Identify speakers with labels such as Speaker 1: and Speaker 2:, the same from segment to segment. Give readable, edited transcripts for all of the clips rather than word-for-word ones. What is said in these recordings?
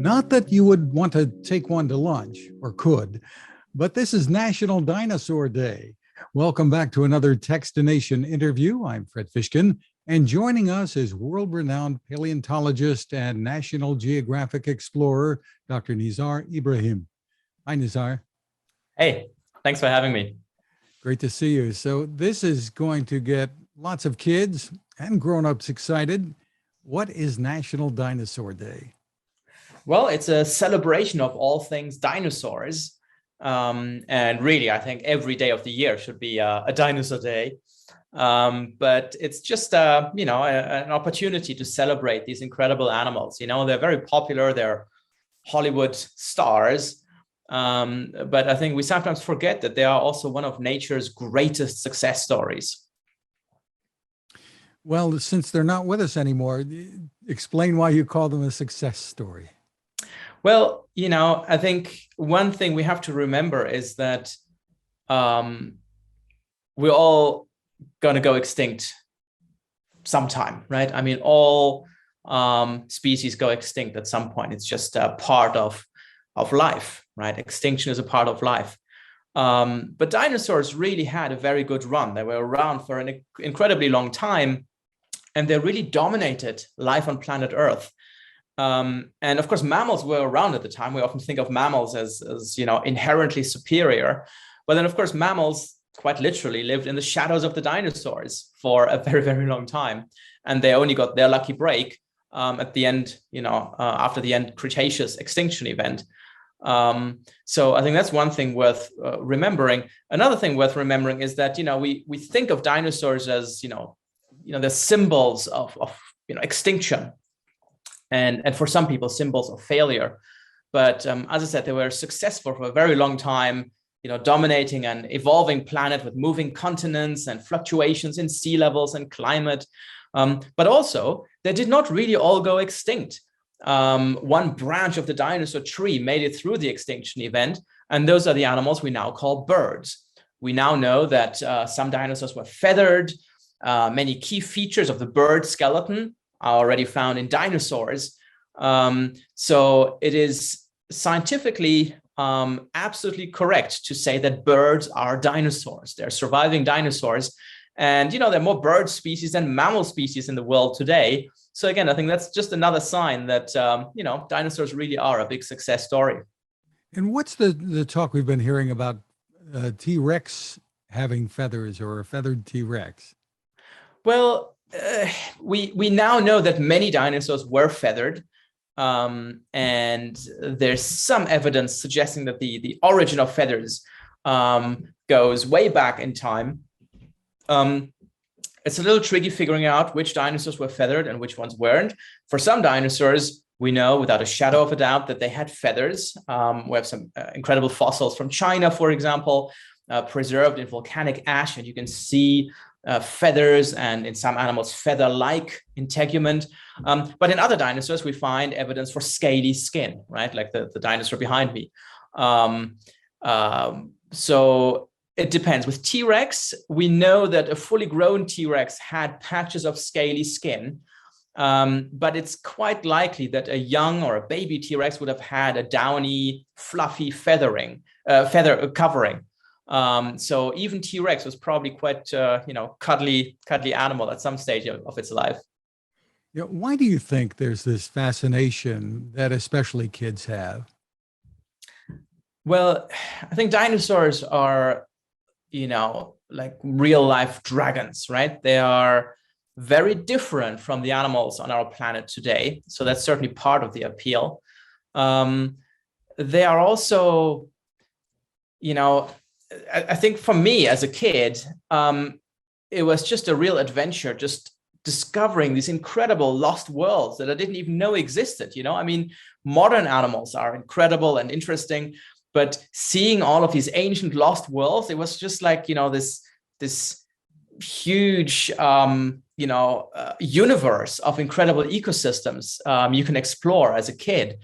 Speaker 1: Not that you would want to take one to lunch, or could, but this is National Dinosaur Day. Welcome back to another Techstination Interview. I'm Fred Fishkin, and joining us is world-renowned paleontologist and National Geographic Explorer, Dr. Nizar Ibrahim. Hi, Nizar.
Speaker 2: Hey, thanks for having me.
Speaker 1: Great to see you. So this is going to get lots of kids and grown-ups excited. What is National Dinosaur Day?
Speaker 2: Well, it's a celebration of all things dinosaurs. And really, I think every day of the year should be a dinosaur day. But it's just, an opportunity to celebrate these incredible animals. You know, they're very popular. They're Hollywood stars. But I think we sometimes forget that they are also one of nature's greatest success stories.
Speaker 1: Well, since they're not with us anymore, explain why you call them a success story.
Speaker 2: Well, I think one thing we have to remember is that we're all going to go extinct sometime, right? I mean, all species go extinct at some point. It's just a part of life, right? Extinction is a part of life. But dinosaurs really had a very good run. They were around for an incredibly long time, and they really dominated life on planet Earth. And of course, mammals were around at the time. We often think of mammals as inherently superior. But then, of course, mammals quite literally lived in the shadows of the dinosaurs for a very, very long time. And they only got their lucky break at the end, after the end Cretaceous extinction event. So I think that's one thing worth remembering. Another thing worth remembering is that, we think of dinosaurs as, they're symbols of extinction. And for some people, symbols of failure. But as I said, they were successful for a very long time, dominating an evolving planet with moving continents and fluctuations in sea levels and climate. But also, they did not really all go extinct. One branch of the dinosaur tree made it through the extinction event, and those are the animals we now call birds. We now know that some dinosaurs were feathered. Many key features of the bird skeleton are already found in dinosaurs. So it is scientifically absolutely correct to say that birds are dinosaurs. They're surviving dinosaurs. And, there are more bird species than mammal species in the world today. So again, I think that's just another sign that, dinosaurs really are a big success story.
Speaker 1: And what's the talk we've been hearing about T-Rex having feathers, or a feathered T-Rex?
Speaker 2: Well, we now know that many dinosaurs were feathered, and there's some evidence suggesting that the origin of feathers goes way back in time. It's a little tricky figuring out which dinosaurs were feathered and which ones weren't. For some dinosaurs, we know without a shadow of a doubt that they had feathers. We have some incredible fossils from China, for example, preserved in volcanic ash, and you can see feathers, and in some animals, feather-like integument. But in other dinosaurs, we find evidence for scaly skin, right? Like the dinosaur behind me. So it depends. With T-Rex, we know that a fully grown T-Rex had patches of scaly skin, but it's quite likely that a young or a baby T-Rex would have had a downy, fluffy feather covering. So even T-Rex was probably quite, cuddly animal at some stage of its life.
Speaker 1: Why do you think there's this fascination that especially kids have?
Speaker 2: Well, I think dinosaurs are, like real life dragons, right? They are very different from the animals on our planet today. So that's certainly part of the appeal. They are also, I think for me as a kid, it was just a real adventure, just discovering these incredible lost worlds that I didn't even know existed. I mean, modern animals are incredible and interesting, but seeing all of these ancient lost worlds, it was just like, this huge, universe of incredible ecosystems you can explore as a kid.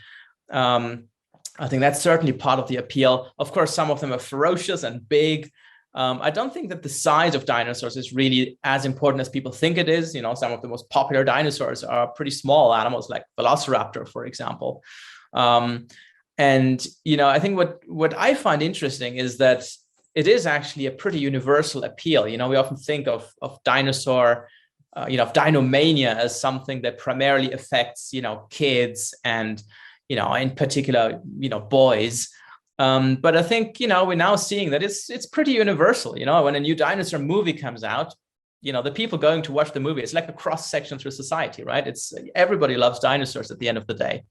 Speaker 2: I think that's certainly part of the appeal. Of course, some of them are ferocious and big. I don't think that the size of dinosaurs is really as important as people think it is. Some of the most popular dinosaurs are pretty small animals like Velociraptor, for example. And I think what I find interesting is that it is actually a pretty universal appeal. We often think of dinosaur, of dinomania as something that primarily affects, kids and, in particular, boys. But I think, we're now seeing that it's pretty universal. When a new dinosaur movie comes out, the people going to watch the movie, it's like a cross section through society, right? It's everybody loves dinosaurs at the end of the day.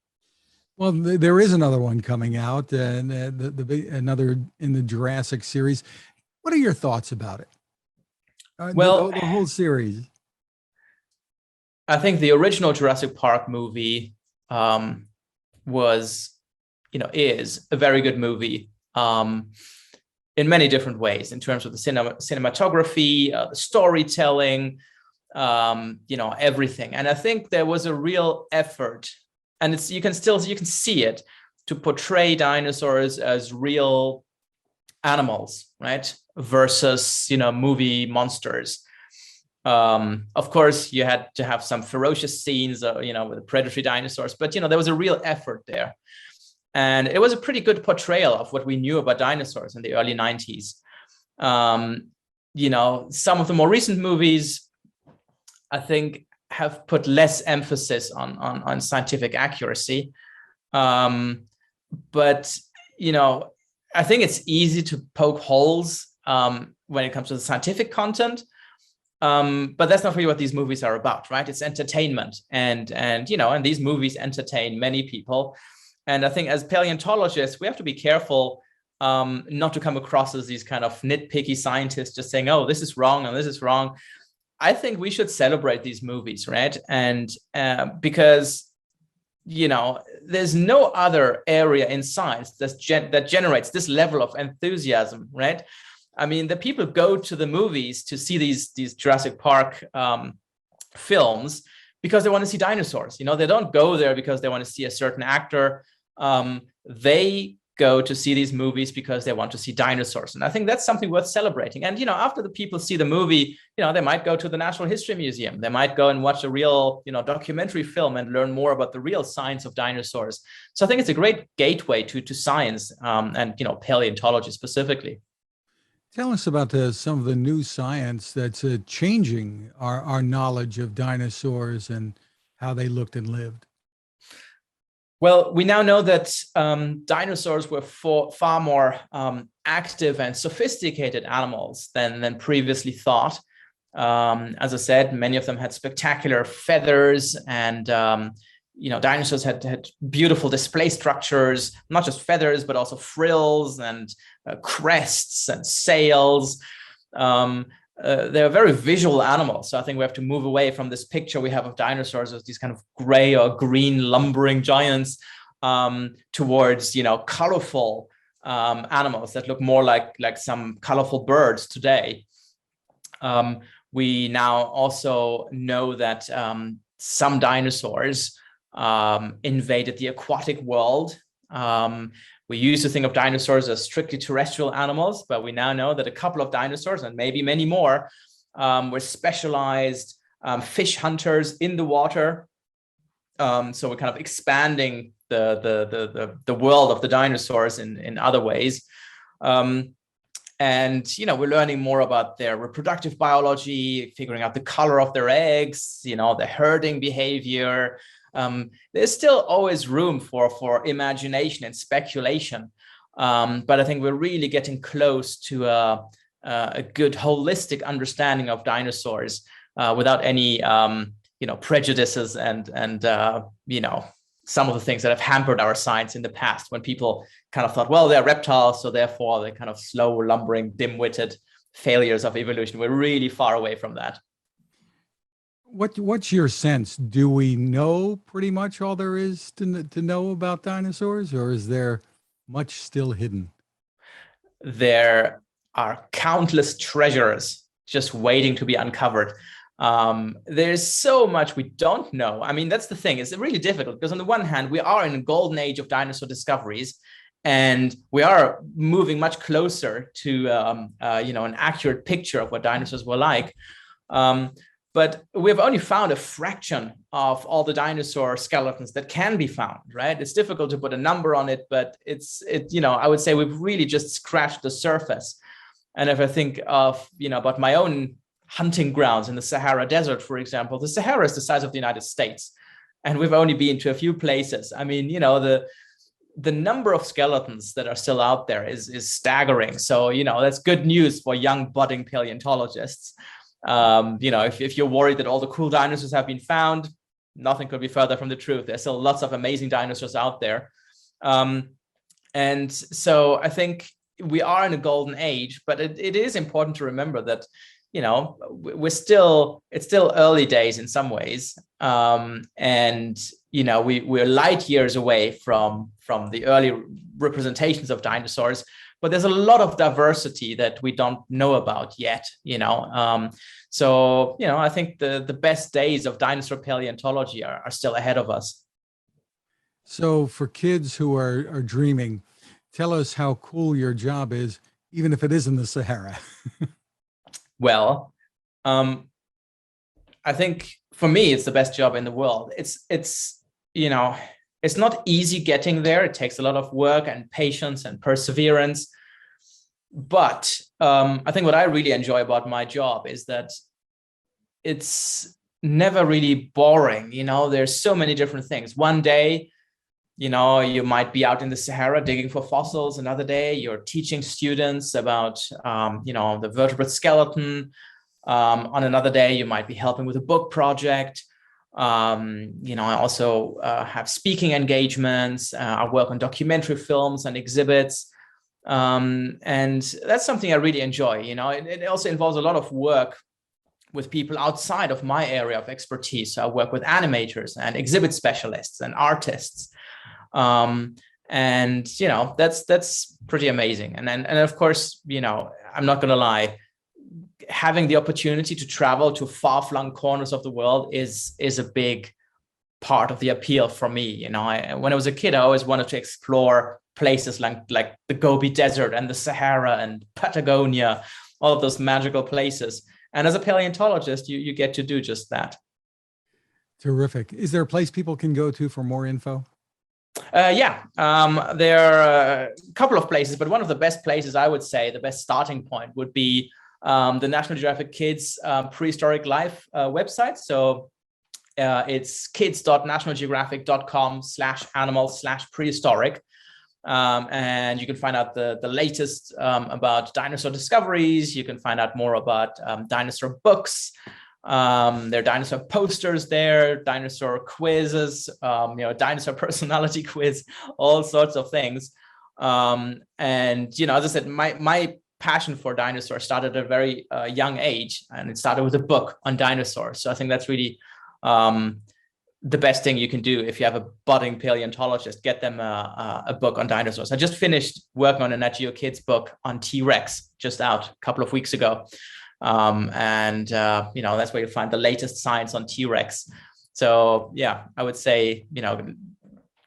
Speaker 1: Well, there is another one coming out, and another in the Jurassic series. What are your thoughts about it?
Speaker 2: Well,
Speaker 1: the whole series.
Speaker 2: I think the original Jurassic Park movie was, is a very good movie in many different ways, in terms of the cinematography, the storytelling, everything. And I think there was a real effort, and you can see it, to portray dinosaurs as real animals, right? Versus, movie monsters. Of course, you had to have some ferocious scenes, with the predatory dinosaurs, but there was a real effort there, and it was a pretty good portrayal of what we knew about dinosaurs in the early 90s. Some of the more recent movies, I think, have put less emphasis on scientific accuracy, but I think it's easy to poke holes when it comes to the scientific content. But that's not really what these movies are about, right? It's entertainment, and these movies entertain many people. And I think as paleontologists, we have to be careful not to come across as these kind of nitpicky scientists just saying, oh, this is wrong and this is wrong. I think we should celebrate these movies, right? And because there's no other area in science that generates this level of enthusiasm, right? I mean, the people go to the movies to see these Jurassic Park films because they want to see dinosaurs. They don't go there because they want to see a certain actor. They go to see these movies because they want to see dinosaurs. And I think that's something worth celebrating. And, after the people see the movie, they might go to the Natural History Museum. They might go and watch a real, documentary film and learn more about the real science of dinosaurs. So I think it's a great gateway to science and, paleontology specifically.
Speaker 1: Tell us about some of the new science that's changing our knowledge of dinosaurs and how they looked and lived.
Speaker 2: Well, we now know that dinosaurs were far more active and sophisticated animals than previously thought. As I said, many of them had spectacular feathers, and dinosaurs had beautiful display structures, not just feathers, but also frills and crests and sails. They're very visual animals. So I think we have to move away from this picture we have of dinosaurs as these kind of gray or green lumbering giants towards, colorful animals that look more like some colorful birds today. We now also know that some dinosaurs invaded the aquatic world. We used to think of dinosaurs as strictly terrestrial animals, but we now know that a couple of dinosaurs, and maybe many more, were specialized fish hunters in the water. So we're kind of expanding the world of the dinosaurs in other ways. And we're learning more about their reproductive biology, figuring out the color of their eggs, the herding behavior. There's still always room for imagination and speculation, but I think we're really getting close to a good holistic understanding of dinosaurs without any prejudices and some of the things that have hampered our science in the past, when people kind of thought, well, they're reptiles, so therefore they're kind of slow, lumbering, dim-witted failures of evolution. We're really far away from that.
Speaker 1: What's your sense? Do we know pretty much all there is to know about dinosaurs, or is there much still hidden?
Speaker 2: There are countless treasures just waiting to be uncovered. There's so much we don't know. I mean, that's the thing. It's really difficult because on the one hand, we are in a golden age of dinosaur discoveries, and we are moving much closer to an accurate picture of what dinosaurs were like. but we've only found a fraction of all the dinosaur skeletons that can be found, right? It's difficult to put a number on it, but I would say we've really just scratched the surface. And if I think of, about my own hunting grounds in the Sahara Desert, for example, the Sahara is the size of the United States, and we've only been to a few places. I mean, the number of skeletons that are still out there is staggering. So, that's good news for young budding paleontologists. If you're worried that all the cool dinosaurs have been found, nothing could be further from the truth. There's still lots of amazing dinosaurs out there. And so I think we are in a golden age, but it is important to remember that, it's still early days in some ways. We're light years away from the early representations of dinosaurs, but there's a lot of diversity that we don't know about yet, So, I think the best days of dinosaur paleontology are still ahead of us.
Speaker 1: So for kids who are dreaming, tell us how cool your job is, even if it is in the Sahara.
Speaker 2: Well, I think for me, it's the best job in the world. It's not easy getting there. It takes a lot of work and patience and perseverance. But I think what I really enjoy about my job is that it's never really boring. There's so many different things. One day, you might be out in the Sahara digging for fossils. Another day, you're teaching students about, the vertebrate skeleton. On another day, you might be helping with a book project. I also have speaking engagements. I work on documentary films and exhibits. And that's something I really enjoy. It also involves a lot of work with people outside of my area of expertise. So I work with animators and exhibit specialists and artists. That's pretty amazing. And of course, I'm not going to lie, having the opportunity to travel to far-flung corners of the world is a big part of the appeal for me. When I was a kid, I always wanted to explore places like the Gobi Desert and the Sahara and Patagonia, all of those magical places. And as a paleontologist, you get to do just that.
Speaker 1: Terrific. Is there a place people can go to for more info?
Speaker 2: There are a couple of places, but one of the best places, I would say, the best starting point would be the National Geographic Kids Prehistoric Life website. So it's kids.nationalgeographic.com/animals/prehistoric. And you can find out the latest about dinosaur discoveries. You can find out more about dinosaur books. There are dinosaur posters there, dinosaur quizzes, dinosaur personality quiz, all sorts of things. As I said, my passion for dinosaurs started at a very young age, and it started with a book on dinosaurs. So I think that's really the best thing you can do if you have a budding paleontologist. Get them a book on dinosaurs. I just finished working on a Nat Geo Kids book on T-Rex, just out a couple of weeks ago. That's where you'll find the latest science on T-Rex. So yeah, I would say,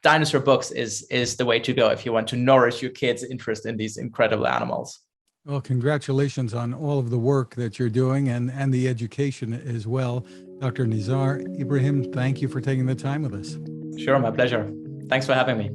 Speaker 2: dinosaur books is the way to go if you want to nourish your kids' interest in these incredible animals.
Speaker 1: Well, congratulations on all of the work that you're doing and the education as well. Dr. Nizar Ibrahim, thank you for taking the time with us.
Speaker 2: Sure, my pleasure. Thanks for having me.